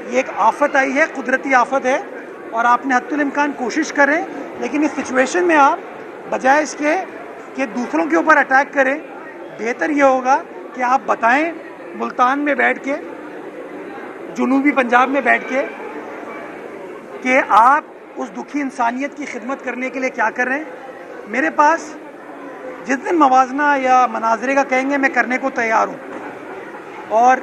ये एक आफत आई है, कुदरती आफत है, और आपने हद्दुल इम्कान कोशिश करें, लेकिन इस सिचुएशन में आप बजाय इसके कि दूसरों के ऊपर अटैक करें, बेहतर ये होगा कि आप बताएं मुल्तान में बैठ के, जुनूबी पंजाब में बैठ के, कि आप उस दुखी इंसानियत की खिदमत करने के लिए क्या कर रहे हैं। मेरे पास जिस दिन मवाजना या मनाजरे का कहेंगे मैं करने को तैयार हूँ, और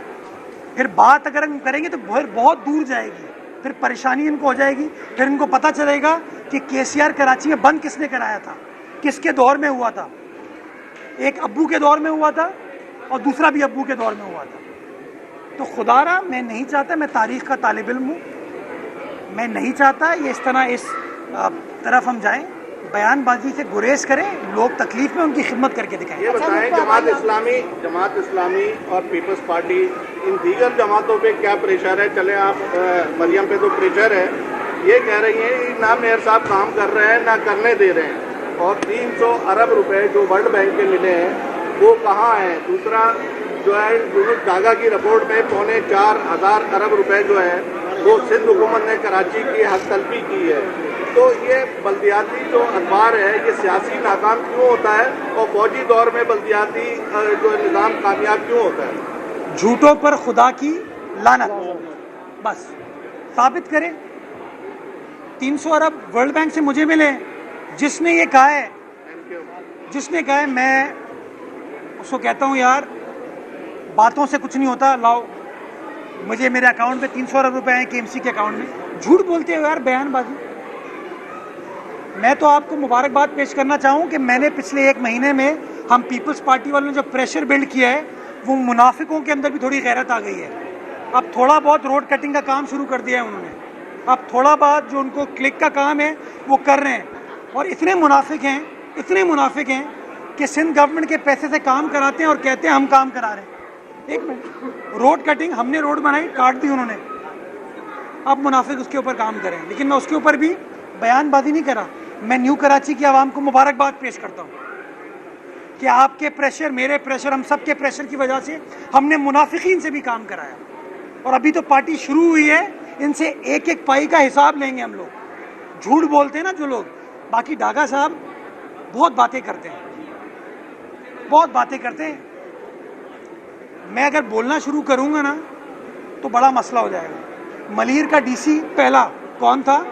फिर बात अगर हम करेंगे तो बहुत दूर जाएगी, फिर परेशानी इनको हो जाएगी, फिर इनको पता चलेगा कि केसीआर कराची में बंद किसने कराया था, किसके दौर में हुआ था। एक अब्बू के दौर में हुआ था और दूसरा भी अब्बू के दौर में हुआ था। तो खुदारा मैं नहीं चाहता, मैं तारीख़ का तालिब इल्म हूँ, मैं नहीं चाहता ये इस तरफ हम जाएं, बयानबाजी से गुरेज करें, लोग तकलीफ में उनकी खिदमत करके दिखाएं। ये बताएं जमात इस्लामी और पीपल्स पार्टी, इन दीगर जमातों पे क्या प्रेशर है? चले आप मरियम पे तो प्रेशर है, ये कह रही हैं कि ना मेयर साहब काम कर रहे हैं ना करने दे रहे हैं, और 300 अरब रुपए जो वर्ल्ड बैंक के मिले हैं वो कहाँ हैं? दूसरा जो है यूनुस डागा की रिपोर्ट में 4,500 अरब रुपए जो है वो सिंध हुकूमत ने कराची की हक तलबी की है। तो ये बल्दियाती जो अखबार है ये सियासी नाकाम क्यों होता है और फौजी दौर में बल्दियाती जो निज़ाम कामयाब क्यों होता है? झूठों पर खुदा की लानत, बस साबित करें। 300 अरब वर्ल्ड बैंक से मुझे मिले, जिसने ये कहा है, मैं उसको कहता हूँ यार बातों से कुछ नहीं होता, लाओ मुझे मेरे अकाउंट में 300 अरब रुपए हैं केएमसी के अकाउंट में। झूठ बोलते हो यार, बयानबाजी। मैं तो आपको मुबारकबाद पेश करना चाहूँ कि मैंने पिछले 1 महीने में हम पीपल्स पार्टी वालों ने जो प्रेशर बिल्ड किया है वो मुनाफिकों के अंदर भी थोड़ी गैरत आ गई है। अब थोड़ा बहुत रोड कटिंग का काम शुरू कर दिया है उन्होंने, अब थोड़ा बहुत जो उनको क्लिक का काम है वो कर रहे हैं, और इतने मुनाफिक हैं कि सिंध गवर्नमेंट के पैसे से काम कराते हैं और कहते हैं हम काम करा रहे हैं। एक मिनट, रोड कटिंग हमने रोड बनाई, काट दी उन्होंने, अब मुनाफिक उसके ऊपर काम करें, लेकिन मैं उसके ऊपर भी बयानबाजी नहीं करा। मैं न्यू कराची की आवाम को मुबारकबाद पेश करता हूँ कि आपके प्रेशर, मेरे प्रेशर, हम सब के प्रेशर की वजह से हमने मुनाफिकीन से भी काम कराया, और अभी तो पार्टी शुरू हुई है, इनसे एक एक पाई का हिसाब लेंगे हम लोग। झूठ बोलते हैं ना जो लोग। बाकी डागा साहब बहुत बातें करते हैं, मैं अगर बोलना शुरू करूंगा ना तो बड़ा मसला हो जाएगा। मलीर का डीसी पहला कौन था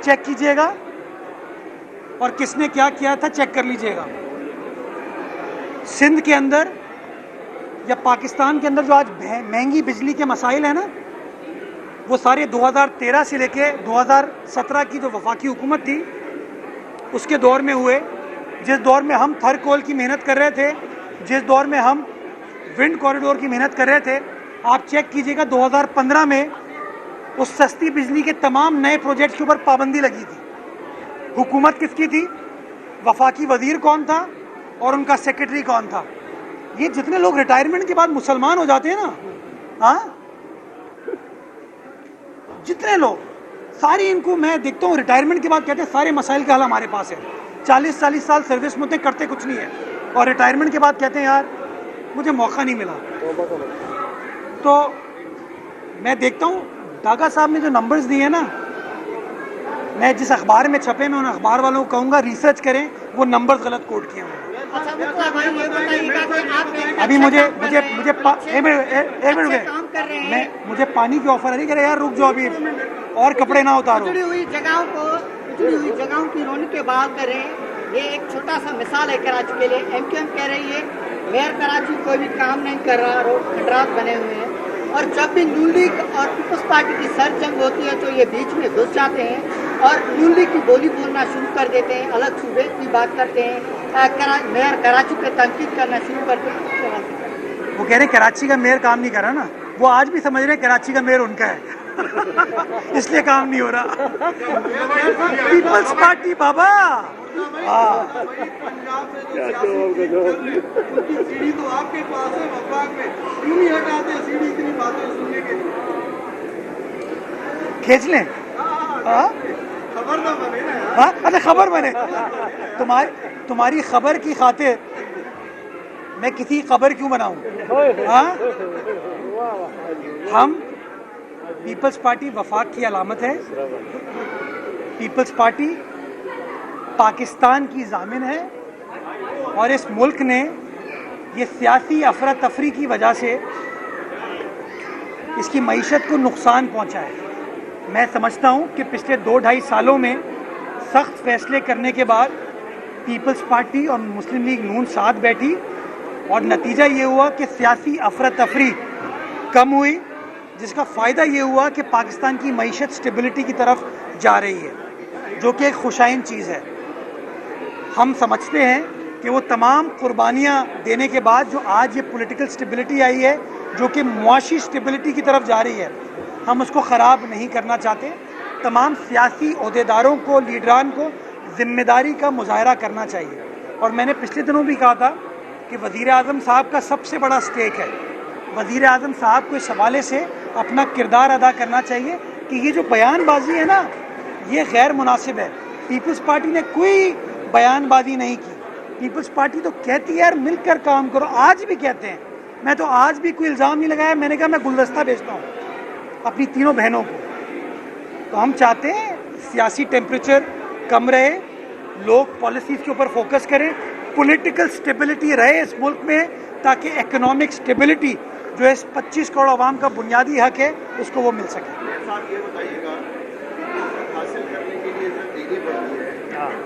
चेक कीजिएगा, और किसने क्या किया था चेक कर लीजिएगा। सिंध के अंदर या पाकिस्तान के अंदर जो आज महंगी बिजली के मसाइल है ना, वो सारे 2013 से लेके 2017 की जो वफाकी हुकूमत थी उसके दौर में हुए। जिस दौर में हम थर कोल की मेहनत कर रहे थे, जिस दौर में हम विंड कॉरिडोर की मेहनत कर रहे थे, आप चेक कीजिएगा 2015 में उस सस्ती बिजली के तमाम नए प्रोजेक्ट के ऊपर पाबंदी लगी थी। हुकूमत किसकी थी, वफाकी वजीर कौन था और उनका सेक्रेटरी कौन था। ये जितने लोग रिटायरमेंट के बाद मुसलमान हो जाते हैं ना, हाँ, जितने लोग सारी, इनको मैं देखता हूँ रिटायरमेंट के बाद कहते हैं सारे मसाइल का हल हमारे पास है। 40 साल सर्विस में होते करते कुछ नहीं है, और रिटायरमेंट के बाद कहते हैं यार मुझे मौका नहीं मिला। तो मैं देखता हूँ डागा साहब ने जो नंबर्स दिए हैं ना, मैं जिस अखबार में छपे मैं उन अखबार वालों को कहूँगा रिसर्च करें, वो नंबर्स गलत कोट किए हैं। अभी मुझे मुझे पानी की ऑफर आ रही है, यार रुक जाओ अभी और कपड़े ना उतारो। उजड़ी हुई जगहों की रौनक के बहाल करें, ये एक छोटा सा मिसाल है कराची के लिए। एमक्यूएम कह रही है मेयर कराची कोई भी काम नहीं कर रहा, रोड खंडरात बने हुए हैं, और जब भी नून लीग और पीपल्स पार्टी की सर जंग होती है तो ये बीच में घुस जाते हैं और नून लीग की बोली बोलना शुरू कर देते हैं, अलग सूबे की बात करते हैं, मेयर कराची पे तनकीद करना शुरू कर देते हैं। वो कह रहे कराची का मेयर काम नहीं कर रहा ना, वो आज भी समझ रहे कराची का मेयर उनका है इसलिए काम नहीं हो रहा। पीपल्स पार्टी बाबा, सीढ़ी तो आपके पास है वफाक में, क्यों नहीं हटाते सीढ़ी इतनी बातें सुनने के लिए? खींच लें, खबर तो बने ना। हाँ अच्छा खबर बने। तुम्हारी खबर की खातिर मैं किसी खबर क्यों बनाऊं? हाँ, पीपल्स पार्टी वफाक की अलामत है। पीपल्स पार्टी पाकिस्तान की जामिन है और इस मुल्क ने ये सियासी अफरा तफरी की वजह से इसकी मईशत को नुकसान पहुंचा है। मैं समझता हूं कि पिछले 2-2.5 सालों में सख्त फैसले करने के बाद पीपल्स पार्टी और मुस्लिम लीग नून साथ बैठी और नतीजा ये हुआ कि सियासी अफरा तफरी कम हुई, जिसका फ़ायदा ये हुआ कि पाकिस्तान की मईशत स्टेबिलिटी की तरफ जा रही है, जो कि एक खुशाइन चीज़ है। हम समझते हैं कि वो तमाम कुर्बानियाँ देने के बाद जो आज ये पॉलिटिकल स्टेबिलिटी आई है, जो कि मुआशी स्टेबिलिटी की तरफ जा रही है, हम उसको ख़राब नहीं करना चाहते। तमाम सियासी ओहदेदारों को, लीडरान को ज़िम्मेदारी का मुजाहरा करना चाहिए। और मैंने पिछले दिनों भी कहा था कि वज़ीर आज़म साहब का सबसे बड़ा स्टेक है। वज़ीर आज़म साहब को इस हवाले से अपना किरदार अदा करना चाहिए कि ये जो बयानबाजी है ना, ये गैर मुनासिब है। पीपल्स पार्टी ने कोई बयानबाजी नहीं की। पीपल्स पार्टी तो कहती है यार मिलकर काम करो, आज भी कहते हैं। मैं तो आज भी कोई इल्ज़ाम नहीं लगाया, मैंने कहा मैं गुलदस्ता बेचता हूँ अपनी तीनों बहनों को। तो हम चाहते हैं सियासी टेम्परेचर कम रहे, लोग पॉलिसीज़ के ऊपर फोकस करें, पॉलिटिकल स्टेबिलिटी रहे इस मुल्क में, ताकि इकोनॉमिक स्टेबिलिटी जो इस 25 करोड़ आवाम का बुनियादी हक है उसको वो मिल सके। साहब ये बताइएगा, हासिल करने के लिए जो देनी पड़ती है,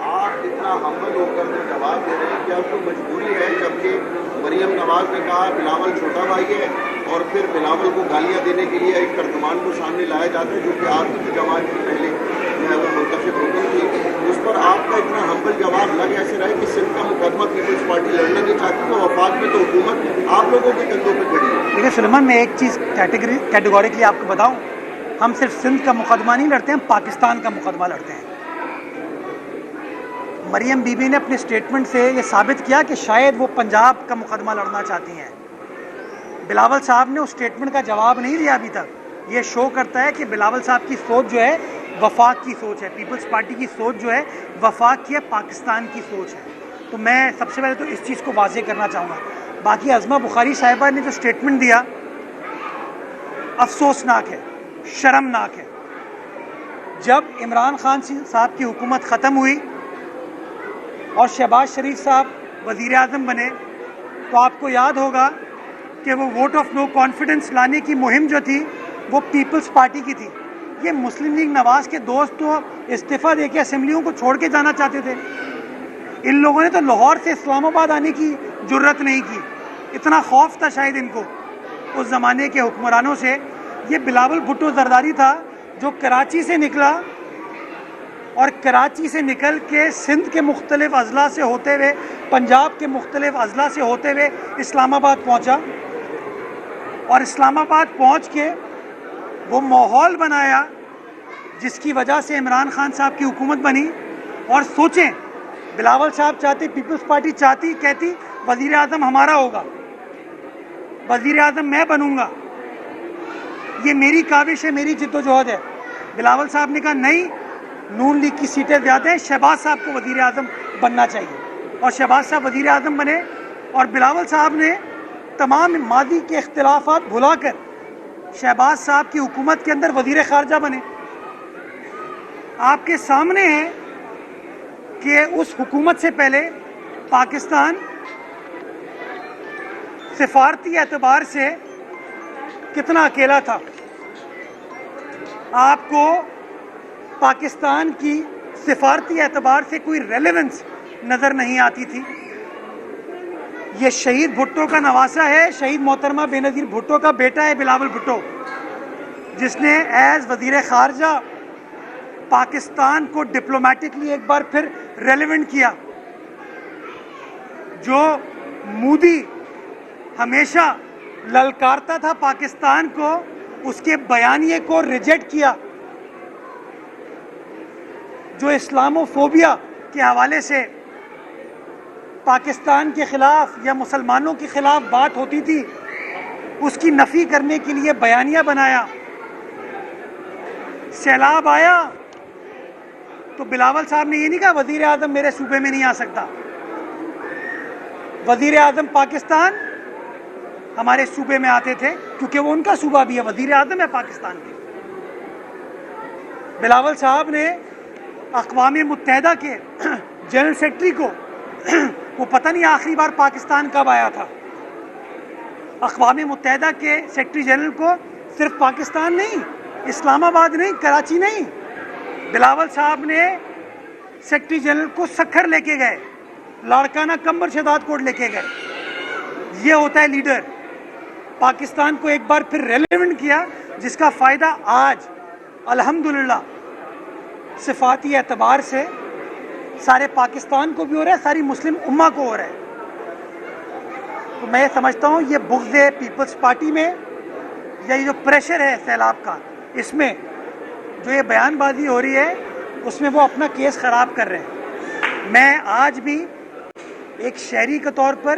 आप इतना हम्बल होकर जो जवाब दे रहे हैं, क्या उसको मजबूरी है? जबकि मरियम नवाज ने कहा बिलावल छोटा भाई है और फिर बिलावल को गालियां देने के लिए एक तर्जुमान को सामने लाया जाता है, जो कि आपकी जमात की पहले जो है वो मुंतखब रुकन थी। उस पर आपका इतना हम्बल जवाब लग ऐसे रहा है कि सिंध का मुकदमा पीपल्स पार्टी लड़ना नहीं चाहती, तो वफाक में तो हुकूमत आप लोगों के कंधों पर खड़ी है। देखिए सुलेमान, मैं एक चीज़ कैटेगोरिकली आपको बताऊं, हम सिर्फ सिंध का मुकदमा नहीं लड़ते, हम पाकिस्तान का मुकदमा लड़ते हैं। मरियम बीबी ने अपने स्टेटमेंट से ये साबित किया कि शायद वो पंजाब का मुकदमा लड़ना चाहती हैं। बिलावल साहब ने उस स्टेटमेंट का जवाब नहीं दिया अभी तक। ये शो करता है कि बिलावल साहब की सोच जो है वफाक की सोच है, पीपल्स पार्टी की सोच जो है वफाक की है, पाकिस्तान की सोच है। तो मैं सबसे पहले तो इस चीज़ को वाज़े करना चाहूँगा। बाकी अज़मा बुखारी साहिबा ने जो स्टेटमेंट दिया अफसोसनाक है, शर्मनाक है। जब इमरान खान साहब की हुकूमत ख़त्म हुई और शहबाज शरीफ साहब वज़ीर आज़म बने, तो आपको याद होगा कि वो वोट ऑफ नो कॉन्फिडेंस लाने की मुहिम जो थी वो पीपल्स पार्टी की थी। ये मुस्लिम लीग नवाज़ के दोस्त तो इस्तीफ़ा देके असेंबलियों को छोड़ के जाना चाहते थे। इन लोगों ने तो लाहौर से इस्लामाबाद आने की जुर्रत नहीं की, इतना खौफ था शायद इनको उस ज़माने के हुक्मरानों से। ये बिलावल भुट्टो जरदारी था जो कराची से निकला और कराची से निकल के सिंध के मुख्तलिफ अजला से होते हुए, पंजाब के मुख्तलिफ अजला से होते हुए इस्लामाबाद पहुँचा और इस्लामाबाद पहुँच के वो माहौल बनाया जिसकी वजह से इमरान खान साहब की हुकूमत बनी। और सोचें, बिलावल साहब चाहते, पीपल्स पार्टी चाहती, कहती वज़ीर आज़म हमारा होगा, वज़ीर आज़म मैं बनूंगा, ये मेरी काविश है, मेरी जिद्दोजहद है। बिलावल साहब ने कहा नहीं, नून लीग की सीटें ज़्यादा हैं, शहबाज साहब को वज़ीर आज़म बनना चाहिए। और शहबाज साहब वज़ीर आज़म बने और बिलावल साहब ने तमाम मादी के इख्तिलाफात भुलाकर शहबाज साहब की हुकूमत के अंदर वज़ीर ख़ारजा बने। आपके सामने है कि उस हुकूमत से पहले पाकिस्तान सिफारती एतबार से कितना अकेला था। आपको पाकिस्तान की सिफारती एतबार से कोई रेलेवेंस नज़र नहीं आती थी। ये शहीद भुट्टो का नवासा है, शहीद मोहतरमा बेनज़ीर भुट्टो का बेटा है बिलावल भुट्टो, जिसने एज वज़ीर ख़ारजा पाकिस्तान को डिप्लोमेटिकली एक बार फिर रेलेवेंट किया। जो मोदी हमेशा ललकारता था पाकिस्तान को, उसके बयानिए को रिजेक्ट किया। जो इस्लामोफोबिया के हवाले से पाकिस्तान के ख़िलाफ़ या मुसलमानों के ख़िलाफ़ बात होती थी, उसकी नफ़ी करने के लिए बयानिया बनाया। सैलाब आया तो बिलावल साहब ने ये नहीं कहा वज़ीर आज़म मेरे सूबे में नहीं आ सकता, वज़ीर आज़म पाकिस्तान हमारे सूबे में आते थे, क्योंकि वो उनका सूबा भी है, वज़ीर आज़म है पाकिस्तान के। बिलावल साहब ने अक़वाम मुत्तहिदा के जनरल सेक्रेटरी को वो पता नहीं आखिरी बार पाकिस्तान कब आया था, अक़वाम मुत्तहिदा के सेक्रेटरी जनरल को सिर्फ पाकिस्तान नहीं, इस्लामाबाद नहीं, कराची नहीं, बिलावल साहब ने सेक्रेटरी जनरल को सक्खर लेके गए, लाड़काना कंबर शहदाद कोट लेके गए। ये होता है लीडर। पाकिस्तान को एक बार फिर रेलेवेंट किया, जिसका फ़ायदा आज अल्हम्दुलिल्लाह सिफाती एतबार से सारे पाकिस्तान को भी हो रहा है, सारी मुस्लिम उम्मा को हो रहा है। तो मैं समझता हूँ ये बुग़्ज़ है पीपल्स पार्टी में, या ये जो प्रेशर है सैलाब का, इसमें जो ये बयानबाजी हो रही है उसमें वो अपना केस ख़राब कर रहे हैं। मैं आज भी एक शहरी के तौर पर,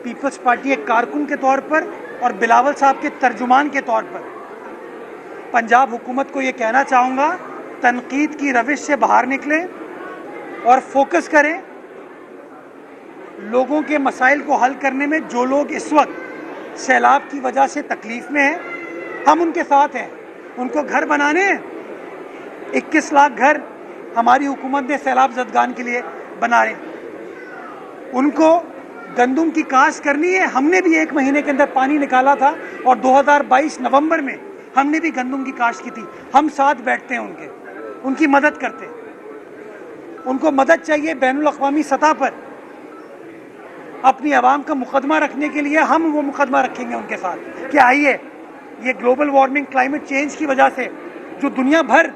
पीपल्स पार्टी एक कारकुन के तौर पर और बिलावल साहब के तर्जुमान के तौर पर पंजाब हुकूमत को ये कहना चाहूँगा, तनकीद की रविश से बाहर निकलें और फोकस करें लोगों के मसाइल को हल करने में। जो लोग इस वक्त सैलाब की वजह से तकलीफ़ में हैं, हम उनके साथ हैं। उनको घर बनाने हैं, 21 लाख घर हमारी हुकूमत ने सैलाब ज़दगान के लिए बना रहे। उनको गंदम की काश्त करनी है, हमने भी 1 महीने के अंदर पानी निकाला था और 2022 नवंबर में हमने भी गंदम की काश्त की थी। हम साथ बैठते हैं उनकी मदद करते हैं। उनको मदद चाहिए बैनुल अक़वामी सतह पर अपनी आवाम का मुकदमा रखने के लिए, हम वो मुकदमा रखेंगे उनके साथ कि आइए, ये ग्लोबल वार्मिंग, क्लाइमेट चेंज की वजह से जो दुनिया भर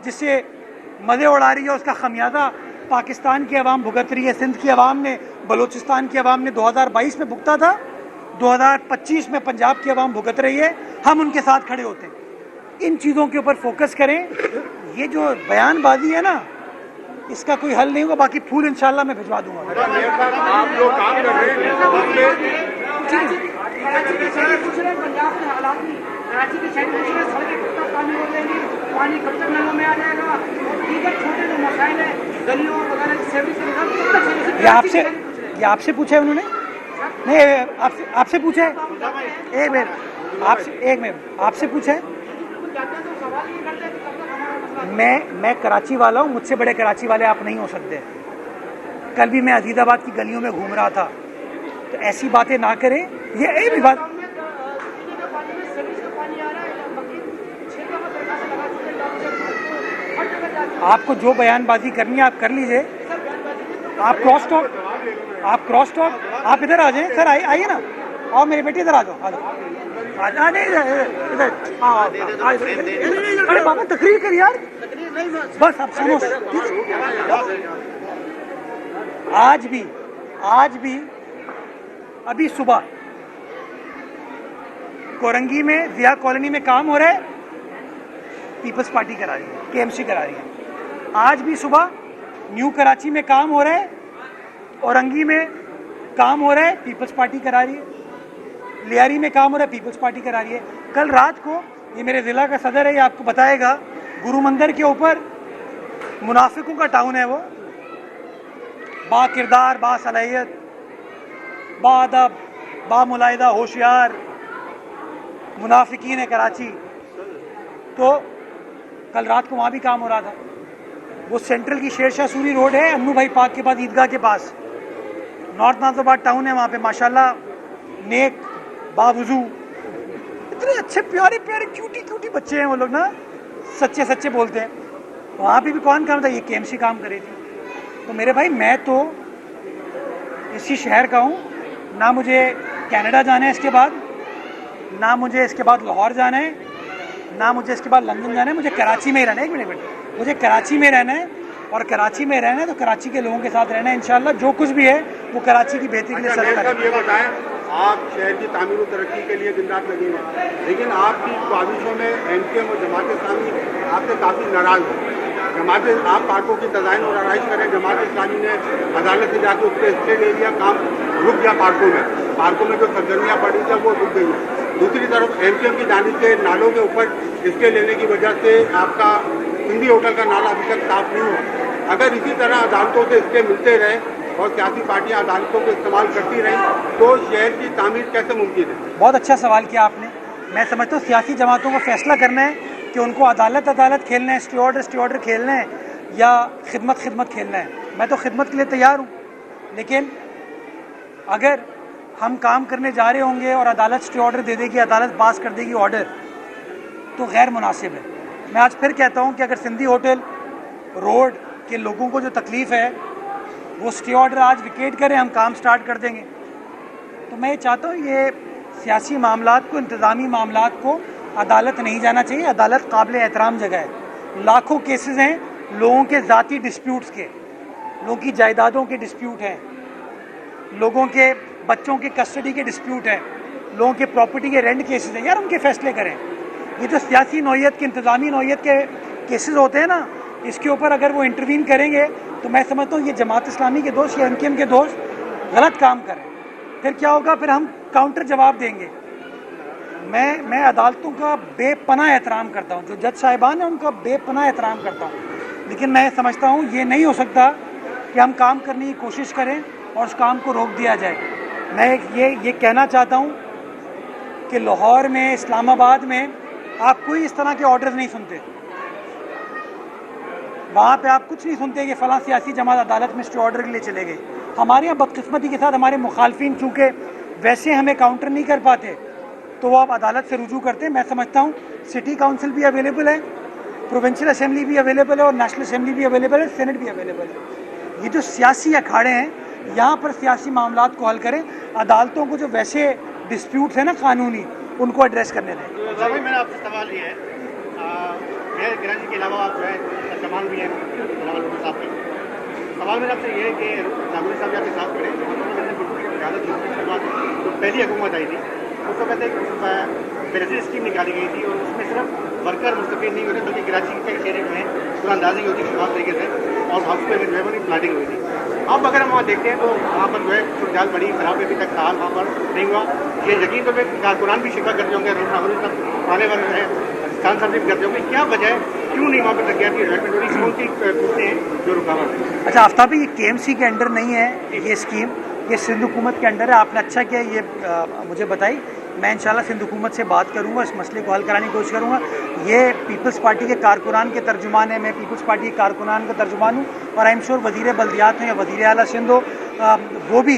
जिससे मज़े उड़ा रही है, उसका खमियाजा पाकिस्तान की आवाम भुगत रही है। सिंध की आवाम ने, बलूचिस्तान की आवाम ने 2022 में भुगता था, 2025 में पंजाब की आवाम भुगत रही है। हम उनके साथ खड़े होते हैं। इन चीज़ों के ऊपर फोकस करें। ये जो बयानबाजी है ना, इसका कोई हल नहीं होगा। बाकी फूल इंशाल्लाह मैं भिजवा दूंगा। आप जो काम कर रहे हैं कराची के शहर में सड़कें कब तक पानी हो जाएंगी, पानी कब तक नलों में आ जाएगा, दीगर छोटे जो मसाइल है गलियों वगैरह की सेवरेज का निजाम कब तक सही से। ये आपसे पूछा है उन्होंने? नहीं, आपसे पूछा है। एक मिनट आपसे पूछा है। मैं कराची वाला हूँ, मुझसे बड़े कराची वाले आप नहीं हो सकते। कल भी मैं अजीज़ाबाद की गलियों में घूम रहा था, तो ऐसी बातें ना करें। ये भी बात, आपको जो बयानबाजी करनी है आप कर लीजिए। आप क्रॉस टॉक आप इधर आ जाएं। सर आइए ना, आओ मेरे बेटे इधर आ जाओ। नहीं इधर अरे बाबा तकरीर कर यार, बस आप सुनो। आज भी अभी सुबह कोरंगी में जिया कॉलोनी में काम हो रहा है, पीपल्स पार्टी करा रही है, केएमसी करा रही है। आज भी सुबह न्यू कराची में काम हो रहा है, औरंगी में काम हो रहा है, पीपल्स पार्टी करा रही है। लियारी में काम हो रहा है, पीपल्स पार्टी करा रही है। कल रात को, ये मेरे ज़िला का सदर है, ये आपको बताएगा, गुरु मंदिर के ऊपर मुनाफिकों का टाउन है वो, बा किरदार, बा सलाहियत, बा अदब, बा मुलाहिदा, होशियार मुनाफिकीन है कराची। तो कल रात को वहाँ भी काम हो रहा था। वो सेंट्रल की शेरशाह सूरी रोड है, अन्नू भाई पार्क के पास, ईदगाह के पास, नॉर्थ नाज़िबाद टाउन है। वहाँ पे माशाल्लाह नेक, बावजू, इतने अच्छे प्यारे प्यारे क्यूटी बच्चे हैं वो लोग ना, सच्चे बोलते हैं। वहाँ पे भी कौन काम था? ये केएमसी काम करे थी। तो मेरे भाई, मैं तो इसी शहर का हूँ, ना मुझे कनाडा जाना है इसके बाद, ना मुझे इसके बाद लाहौर जाना है, ना मुझे इसके बाद लंदन जाना है। मुझे कराची में ही रहना है। एक मिनट, मुझे कराची में रहना है, और कराची में रहना है तो कराची के लोगों के साथ रहना है। इंशाल्लाह जो कुछ भी है वो कराची की बेहतरी के लिए सर्व करें। ये बताएं, आप शहर की तामीर और तरक्की के लिए दिन रात लगे हैं, लेकिन आपकी ख्वाहिशों में एमकेएम और जमात इस्लामी आपसे काफ़ी नाराज़ है। आप पार्कों की डिज़ाइन और आराइश करें, जमात इस्लामी ने अदालत से जाकर उस पर स्टे ले लिया, काम रुक गया। पार्कों में जो सरगर्मियाँ पड़ी थी वो रुक गई हैं। दूसरी तरफ एमकेएम की जानिब से नालों के ऊपर स्टे लेने की वजह से आपका सिंधी होटल का नाला अभी तक साफ नहीं हुआ। अगर इसी तरह अदालतों से स्टे मिलते रहे और सियासी पार्टियां अदालतों को इस्तेमाल करती रहीं तो शहर की तामीर कैसे मुमकिन है? बहुत अच्छा सवाल किया आपने। मैं समझता हूँ सियासी जमातों को फैसला करना है कि उनको अदालत अदालत खेलना है, स्टे ऑर्डर खेलना है या खिदमत खेलना है। मैं तो खिदमत के लिए तैयार हूँ, लेकिन अगर हम काम करने जा रहे होंगे और अदालत स्टे ऑर्डर दे देगी, अदालत पास कर देगी ऑर्डर, तो गैर मुनासिब है। मैं आज फिर कहता हूँ कि अगर सिंधी होटल रोड के लोगों को जो तकलीफ़ है वो स्टे ऑर्डर आज विकेट करें, हम काम स्टार्ट कर देंगे। तो मैं ये चाहता हूँ ये सियासी मामलात को, इंतज़ामी मामलात को अदालत नहीं जाना चाहिए। अदालत काबिल एहतराम जगह है। लाखों केसेस हैं लोगों के ज़ाती डिस्प्यूट्स के, लोगों की जायदादों के डिस्प्यूट हैं, लोगों के बच्चों के कस्टडी के डिस्प्यूट हैं, लोगों के प्रॉपर्टी के रेंट केसेस हैं। यार उनके फैसले करें। ये जो सियासी नौयत के, इंतज़ामी नौयत के केसेस होते हैं ना, इसके ऊपर अगर वो इंटरवीन करेंगे तो मैं समझता हूँ ये जमात इस्लामी के दोस्त या एमकेएम के दोस्त गलत काम करें। फिर क्या होगा, फिर हम काउंटर जवाब देंगे। मैं अदालतों का बेपनाह एहतराम करता हूँ, जो जज साहिबान हैं उनका बेपनाह एहतराम करता हूँ, लेकिन मैं समझता हूँ ये नहीं हो सकता कि हम काम करने की कोशिश करें और उस काम को रोक दिया जाए। मैं ये कहना चाहता हूँ कि लाहौर में, इस्लामाबाद में आप कोई इस तरह के ऑर्डर्स नहीं सुनते। वहाँ पे आप कुछ नहीं सुनते कि फ़लाँ सियासी जमात अदालत में स्टे ऑर्डर के लिए चले गए। हमारे यहाँ बदकिस्मती के साथ हमारे मुखालफिन चूँकि वैसे हमें काउंटर नहीं कर पाते तो वो आप अदालत से रुजू करते हैं। मैं समझता हूँ सिटी काउंसिल भी अवेलेबल है, प्रोविंशियल असेंबली भी अवेलेबल है और नेशनल असेंबली भी अवेलेबल है, सेनेट भी अवेलेबल है। ये जो सियासी अखाड़े हैं यहाँ पर सियासी मामलात को हल करें। अदालतों को जो वैसे डिस्प्यूट्स हैं ना कानूनी, उनको एड्रेस करने दें। तो भाई मेरा आपसे सवाल ये है, मेरे कराची के अलावा आप जो है तर्जमान भी हैं साहब के। सवाल मेरा आपसे ये है कि नागौरी साहब आपके साथ खड़े तो पहली हुकूमत आई थी उस वक्त बेनज़ीर स्कीम निकाली गई थी और उसमें सिर्फ वर्कर मुस्तफ़ीद नहीं होते बल्कि कराची के एरिया में अंदाजी होती थी तरीके से और हाउस पे जो है वो प्लाटिंग हुई थी। अब अगर हम वहाँ देखते हैं तो वहाँ पर जो है सूरत बड़ी खराब है, अभी तक हाल वहाँ पर नहीं हुआ। ये यकीन तो कारकुनान भी शिकवा करते होंगे, नागौरी साहब आने वाले जो है खान साहब भी करते होंगे, क्या वजह है, क्यों नहीं वहाँ पर लग गया कि डेवलपमेंट कौन सी पूछते हैं जो रुकावट है? अच्छा आफ्ताब, ये केएमसी के अंडर नहीं है ये स्कीम, ये सिंध हुकूमत के अंडर है। आपने अच्छा किया ये मुझे बताई। मैं इंशाल्लाह सिंध हुकूमत से बात करूँगा, इस मसले को हल कराने की कोशिश करूँगा। ये पीपल्स पार्टी के कारकुनान के तर्जुमान है, मैं पीपल्स पार्टी के कारकुनान का तर्जुमान हूँ और आई एम श्योर वज़ीर बल्दियात हो या वज़ीर आला सिंध हो, वो भी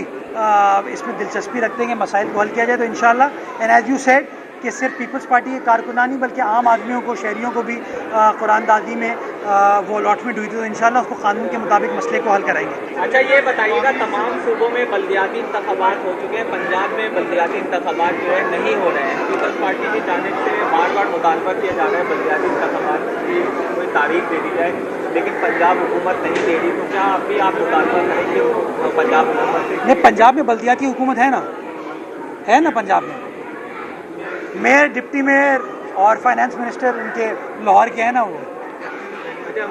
इसमें दिलचस्पी रखते हैं कि मसाइल को हल किया जाए। तो इंशाल्लाह एंड एज यू सेड कि सिर्फ पीपल्स पार्टी के कारकुनान ही बल्कि आम आदमियों को, शहरियों को भी कुरानदाजी में वो अलॉटमेंट हुई थी, तो इंशाल्लाह उसको कानून के मुताबिक मसले को हल कराएंगे। अच्छा ये बताइएगा, तमाम सूबों में बल्दियाती इंतखाबात हो चुके हैं, पंजाब में बल्दियाती इंतखाबात जो है नहीं हो रहे हैं। पीपल्स पार्टी की जानिब से बार बार मुतालबा किया जा रहा है बल्दियाती इंतखाबात की कोई तारीख दे दी जाए, लेकिन पंजाब हुकूमत नहीं दे रही। तो क्या अभी आप मुतालबा करेंगे पंजाब हुकूमत से? नहीं, पंजाब में बल्दियाती हुकूमत है ना पंजाब में। मेयर, डिप्टी मेयर और फाइनेंस मिनिस्टर उनके लाहौर के हैं ना वो। ये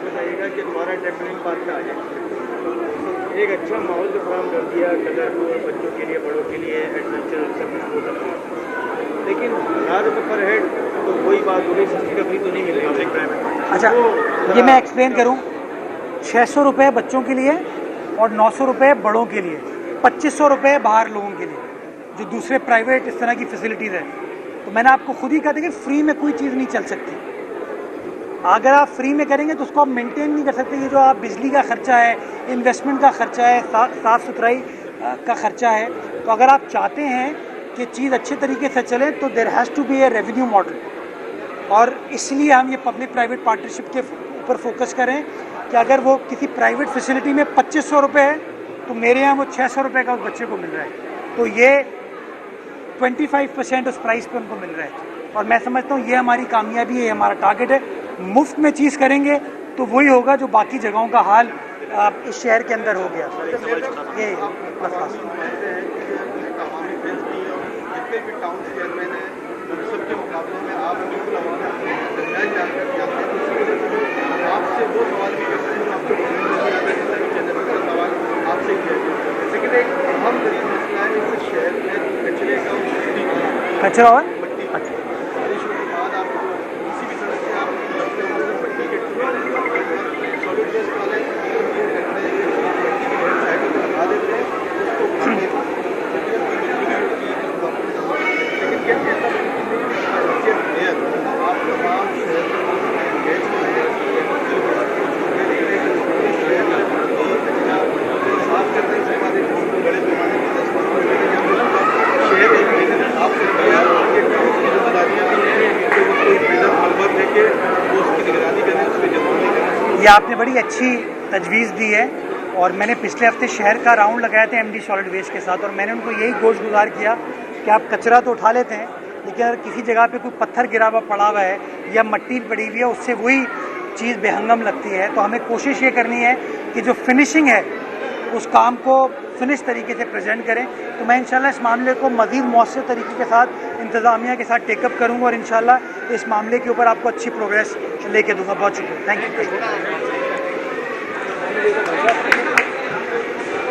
बताइएगा कि दोबारा टेम्पलिंग पार्क में आ जाए, एक अच्छा माहौल तो फराम कर दिया कलर को बच्चों के लिए, बड़ों के लिए, एडवेंचर सब कुछ हो सकता है, लेकिन ₹1000 पर हेड तो वही बात हो गई, सस्ती कपड़ी तो नहीं मिल रही। अच्छा ये मैं एक्सप्लेन करूँ, 600 रुपये बच्चों के लिए और 900 रुपये बड़ों के लिए, 2500 रुपये बाहर लोगों के लिए जो दूसरे प्राइवेट इस तरह की फैसिलिटीज़ है। तो मैंने आपको खुद ही कहा था कि फ्री में कोई चीज़ नहीं चल सकती। अगर आप फ्री में करेंगे तो उसको आप मेंटेन नहीं कर सकते। ये जो आप बिजली का खर्चा है, इन्वेस्टमेंट का खर्चा है, साफ़ सुथराई का खर्चा है, तो अगर आप चाहते हैं कि चीज़ अच्छे तरीके से चले तो there has to be a revenue model. और इसलिए हम ये पब्लिक प्राइवेट पार्टनरशिप के ऊपर फोकस करें कि अगर वो किसी प्राइवेट फैसिलिटी में 2500 रुपये है तो मेरे यहाँ वो 600 रुपये का उस बच्चे को मिल रहा है, तो ये 25% उस प्राइस पे उनको मिल रहा है। और मैं समझता हूँ ये हमारी कामयाबी है, हमारा टारगेट है। मुफ्त में चीज़ करेंगे तो वही होगा जो बाकी जगहों का हाल इस शहर के अंदर हो गया। ये बस जितने भी टाउन चेयरमैन हैं सबके मुकाबले में आप बिल्कुल आपसे वो सवाल भी करते हैं आपको सवाल आपसे किया, लेकिन एक अहम तरीन मसला है इस शहर में कचरे का कचरा और अच्छा बारिश के बाद आप किसी भी तरह से आप मट्टी के सॉलिड वेस्ट वाले साइकिल लगा देते हैं उसको लेकिन ये ऐसा आप ये आपने बड़ी अच्छी तजवीज़ दी है और मैंने पिछले हफ्ते शहर का राउंड लगाया था एमडी सॉलिड वेस्ट के साथ और मैंने उनको यही गोशगुजार किया कि आप कचरा तो उठा लेते हैं लेकिन अगर किसी जगह पे कोई पत्थर गिरा हुआ पड़ा हुआ है या मिट्टी पड़ी हुई है उससे वही चीज़ बेहंगम लगती है। तो हमें कोशिश ये करनी है कि जो फिनिशिंग है उस काम को फिनिश तरीके से प्रेजेंट करें। तो मैं इंशाल्लाह इस मामले को मज़ीद मौसर तरीके के साथ इंतज़ामिया के साथ टेकअप करूँगा और इंशाल्लाह इस मामले के ऊपर आपको अच्छी प्रोग्रेस लेके दूँगा। बहुत शुक्रिया, थैंक यू।